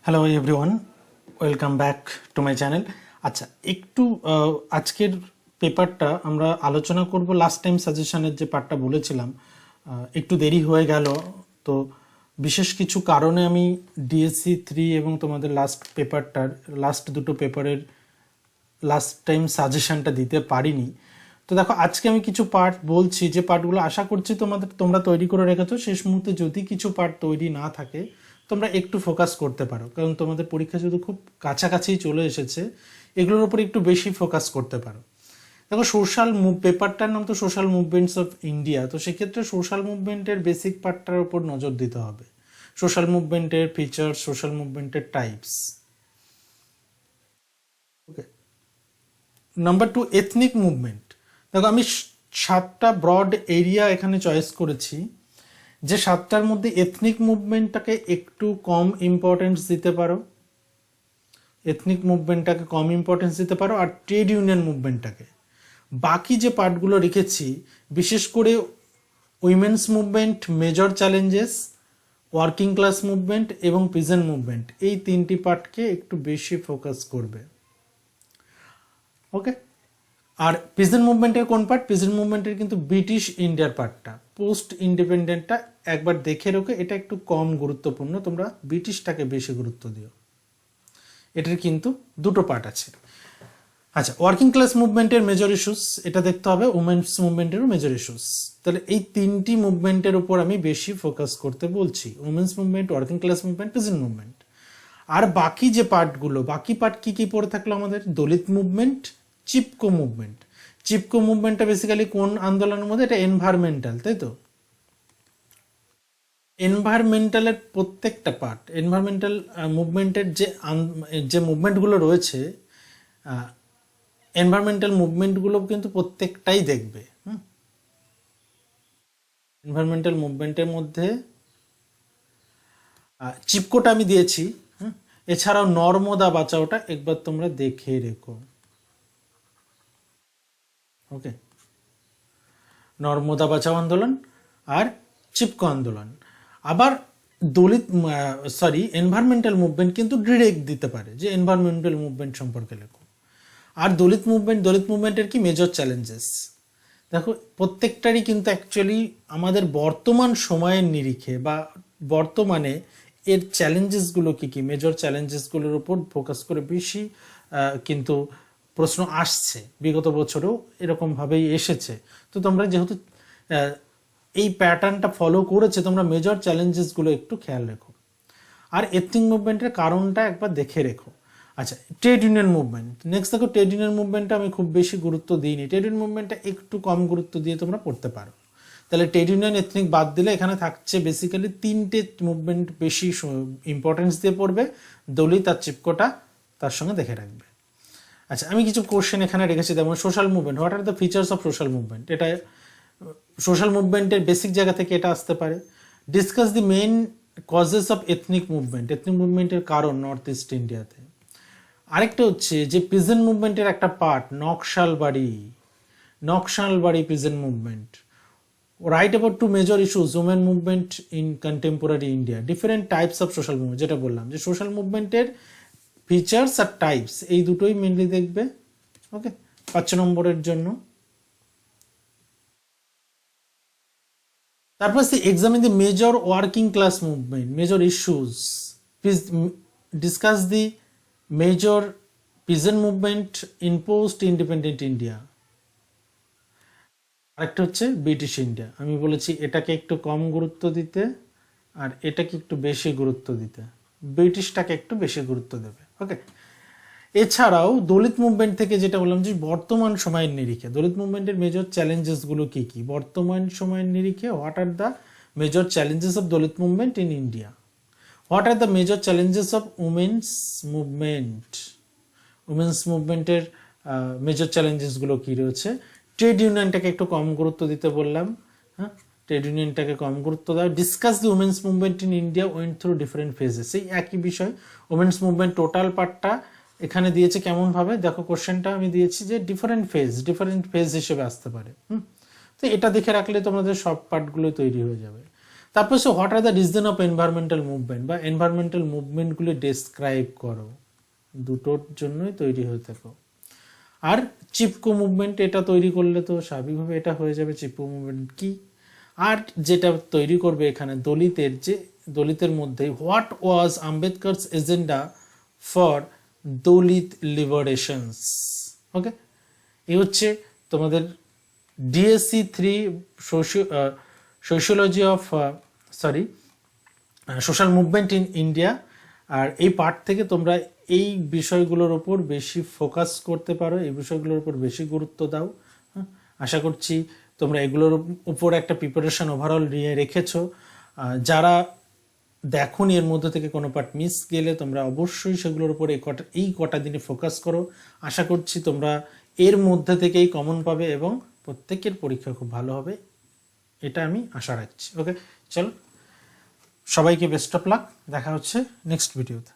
Hello everyone, welcome back to my channel. আচ্ছা, একটু আজকের পেপারটা আমরা আলোচনা করব। লাস্ট টাইম সাজেশনের যে পার্টটা বলেছিলাম একটু দেরি হয়ে গেল, তো বিশেষ কিছু কারণে আমি DSE-3 এবং তোমাদের লাস্ট দুটো পেপারের লাস্ট টাইম সাজেশনটা দিতে পারিনি। তো দেখো, আজকে আমি কিছু পার্ট বলছি, যে পার্টগুলো আশা করছি তোমরা তৈরি করে রেখেছো। শেষ মুহূর্তে যদি কিছু পার্ট তৈরি না থাকে, তোমরা একটু ফোকাস করতে পারো, কারণ তোমাদের পরীক্ষা যদি খুব কাছাকাছি চলে এসেছে, এগুলোর উপর একটু বেশি ফোকাস করতে পারো। দেখো, পেপারটার নাম তো সোশ্যাল মুভমেন্টস অফ ইন্ডিয়া, তো সেক্ষেত্রে সোশ্যাল মুভমেন্টের বেসিক পার্টটার উপর নজর দিতে হবে। সোশ্যাল মুভমেন্টের ফিচার্স, সোশ্যাল মুভমেন্টের types. Okay, number 2, ethnic movement. দেখো, আমি 7টা ব্রড এরিয়া এখানে চয়েস করেছি, যে 7টার মধ্যে এথনিক মুভমেন্টটাকে একটু কম ইম্পর্টেন্স দিতে পারো, আর ট্রেড ইউনিয়ন মুভমেন্টটাকে। বাকি যে পার্টগুলো রেখেছি, বিশেষ করে women's movement, major challenges, working class movement এবং পিজেন্ট মুভমেন্ট, এই 3টি পার্টকে একটু বেশি ফোকাস করবে। ওকে, আর পিজেন্ট মুভমেন্টের কোন পার্ট? পিজেন্ট মুভমেন্টের কিন্তু ব্রিটিশ ইন্ডিয়ার পার্টটা, পোস্ট ইন্ডিপেন্ডেন্টটা একবার দেখে রেখো, এটা একটু কম গুরুত্বপূর্ণ, তোমরা ব্রিটিশটাকে বেশি গুরুত্ব দিও। এটার কিন্তু দুটো পার্ট আছে। আচ্ছা, ওয়ার্কিং ক্লাস মুভমেন্টের মেজর ইস্যুস, এটা দেখতে হবে। উমেন্স মুভমেন্টেরও মেজর ইস্যুস। তাহলে এই 3টি মুভমেন্টের উপর আমি বেশি ফোকাস করতে বলছি: women's movement, working class movement, peasant movement. আর বাকি যে পার্টগুলো, বাকি পার্ট কি কি পড়ে থাকলো আমাদের? Dalit movement, Chipko movement. চিপকো মুভমেন্টটা বেসিক্যালি কোন আন্দোলনের মধ্যে? এটা এনভায়রনমেন্টাল, তাই তো? এনভায়রনমেন্টালের প্রত্যেকটা পার্ট, এনভায়রনমেন্টাল মুভমেন্টের যে মুভমেন্টগুলো রয়েছে, এনভায়রনমেন্টাল মুভমেন্টগুলো কিন্তু প্রত্যেকটাই দেখবে। এনভায়রনমেন্টাল মুভমেন্টের মধ্যে চিপকোটা আমি দিয়েছি, এছাড়াও নর্মদা বাঁচাওটা একবার তোমরা দেখে রেখো। ওকে, নর্মদা বাঁচাও আন্দোলন আর চিপকো আন্দোলন। আবার এনভায়রনমেন্টাল মুভমেন্ট কিন্তু ডিরেক্ট দিতে পারে, যে এনভায়রনমেন্টাল মুভমেন্ট সম্পর্কে লেখো। আর দলিত মুভমেন্টের কি মেজর চ্যালেঞ্জেস। দেখো, প্রত্যেকটারই কিন্তু অ্যাকচুয়ালি আমাদের বর্তমান সময়ের নিরিখে বা বর্তমানে এর চ্যালেঞ্জেসগুলো কী কী, মেজর চ্যালেঞ্জেসগুলোর উপর ফোকাস করে বেশি কিন্তু প্রশ্ন আসছে। বিগত বছরেও এরকমভাবেই এসেছে। তো তোমরা যেহেতু এই প্যাটার্নটা ফলো করেছে, তোমরা মেজর চ্যালেঞ্জেসগুলো একটু খেয়াল রেখো। আর এথনিক মুভমেন্টের কারণটা একবার দেখে রেখো। আচ্ছা, ট্রেড ইউনিয়ন মুভমেন্ট। নেক্সট দেখো, ট্রেড ইউনিয়ন মুভমেন্টটা আমি খুব বেশি গুরুত্ব দিইনি। ট্রেড ইউনিয়ন মুভমেন্টটা একটু কম গুরুত্ব দিয়ে তোমরা পড়তে পারো। তাহলে ট্রেড ইউনিয়ন, এথনিক বাদ দিলে এখানে থাকছে বেসিক্যালি 3টে মুভমেন্ট বেশি ইম্পর্টেন্স দিয়ে পড়বে। দলিত আর চিপকোটা তার সঙ্গে দেখে রাখবে। আচ্ছা, আমি কিছু কোশ্চেন এখানে রেখেছি। যেমন social movement, what are the features of social movement. এটা সোশ্যাল মুভমেন্টের বেসিক জায়গা থেকে এটা আসতে পারে। Discuss the main causes of ethnic movement, ethnic মুভমেন্টের কারণ নর্থ ইস্ট ইন্ডিয়াতে। আরেকটা হচ্ছে যে পিজেন্ট মুভমেন্টের একটা part, Naxalbari peasant movement. Write about two major issues, women movement in contemporary India, different types of social movement. যেটা বললাম যে সোশ্যাল মুভমেন্টের ফিচার্স আর টাইপস, এই দুটোই মেনলি দেখবে। ওকে, 5 নম্বরের জন্য। তারপর examine the major working class movement, major issues. Discuss the major peasant movement in post independent India. আরেকটা হচ্ছে ব্রিটিশ ইন্ডিয়া। আমি বলেছি এটাকে একটু কম গুরুত্ব দিতে, আর এটাকে একটু বেশি গুরুত্ব দিতে। ব্রিটিশটাকে একটু বেশি গুরুত্ব দেবে। ওকে, এছাড়াও দলিত মুভমেন্ট থেকে যেটা বললাম, যে বর্তমান সময়ের নিরিখে দলিত মুভমেন্টের মেজর চ্যালেঞ্জেসগুলো কী কী, বর্তমান সময়ের নিরিখে what are the major challenges of Dalit movement in India, what are the major challenges of women's মুভমেন্টের মেজর চ্যালেঞ্জেসগুলো কী রয়েছে। ট্রেড ইউনিয়নটাকে একটু কম গুরুত্ব দিতে বললাম। হ্যাঁ, ট্রেড ইউনিয়নটাকে কম গুরুত্ব দাও। Discuss the women's movement in India went through different phases, এই একই বিষয়। উমেন্স মুভমেন্ট টোটাল পার্টটা এখানে দিয়েছে কেমনভাবে, দেখো কোশ্চেনটা আমি দিয়েছি যে ডিফারেন্ট ফেজ হিসেবে আসতে পারে। তো এটা দেখে রাখলে তোমাদের সব পার্টগুলো তৈরি হয়ে যাবে। তারপর say what are the reason of environmental movement বা এনভায়রনমেন্টাল মুভমেন্টগুলি ডেসক্রাইব করো, দুটোর জন্যই তৈরি হয়ে থাকো। আর চিপকো মুভমেন্ট, এটা তৈরি করলে তো স্বাভাবিকভাবে এটা হয়ে যাবে চিপকো মুভমেন্ট কি। আর যেটা তৈরি করবে এখানে দলিতের মধ্যে what was Ambedkar's agenda for Dalit liberations. Okay, এই হচ্ছে তোমাদের DSE-3 sociology of social movement in India. আর এই পার্ট থেকে তোমরা এই বিষয়গুলোর উপর বেশি ফোকাস করতে পারো, এই বিষয়গুলোর উপর বেশি গুরুত্ব দাও। আশা করছি তোমরা এগুলোর উপর একটা প্রিপারেশন ওভারঅল নিয়ে রেখেছো। যারা দেখোনি এর মধ্যে থেকে কোনো পার্ট মিস গেলে তোমরা অবশ্যই সেগুলোর উপর এই কটা দিনে ফোকাস করো। আশা করছি তোমরা এর মধ্যে থেকেই কমন পাবে এবং প্রত্যেকের পরীক্ষা খুব ভালো হবে, এটা আমি আশা রাখছি। ওকে, চলো সবাইকে বেস্ট অফ লাক, দেখা হচ্ছে নেক্সট ভিডিওতে।